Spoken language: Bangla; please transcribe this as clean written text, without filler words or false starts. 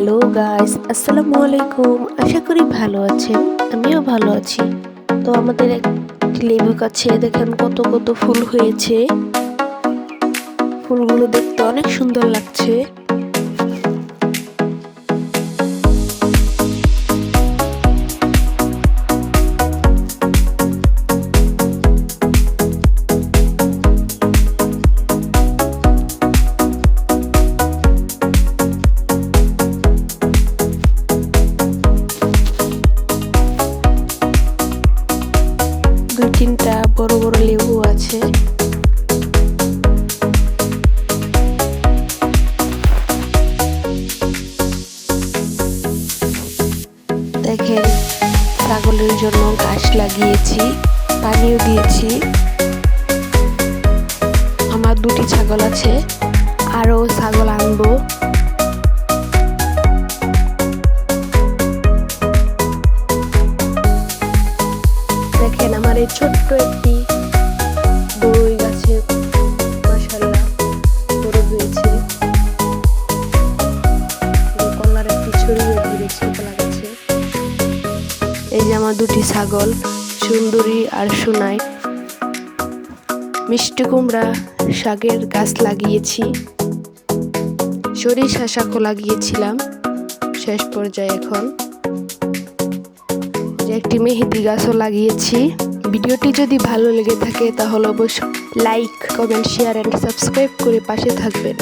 হ্যালো গাইস, আসসালামু আলাইকুম। আশা করি ভালো আছেন, আমিও ভালো আছি। তো আমাদের একটি লেবু গাছে দেখেন কত কত ফুল হয়েছে। ফুলগুলো দেখতে অনেক সুন্দর লাগছে। দুই তিনটা বড় বড় লেবু আছে। দেখেন, ছাগলের জন্য ঘাস লাগিয়েছি, পানিও দিয়েছি। আমার দুটি ছাগল আছে, আরো ছাগল আনবো। দেখেন আমার এই ছোট্ট একটি দই গাছে মাশাআল্লাহ বড় হয়েছে। কলার একটি ছড়িয়ে ধরেছে কলা গাছে। এই যে আমার দুটি ছাগল সুন্দরী আর সোনাই। মিষ্টি কুমড়া শাকের গাছ লাগিয়েছি, সরিষা শাকও লাগিয়েছিলাম শেষ পর্যায়ে। এখন একটি মেহেদি গাছও লাগিয়েছি। ভিডিওটি যদি ভালো লেগে থাকে তাহলে অবশ্যই like, comment, share and subscribe করে পাশে থাকবেন।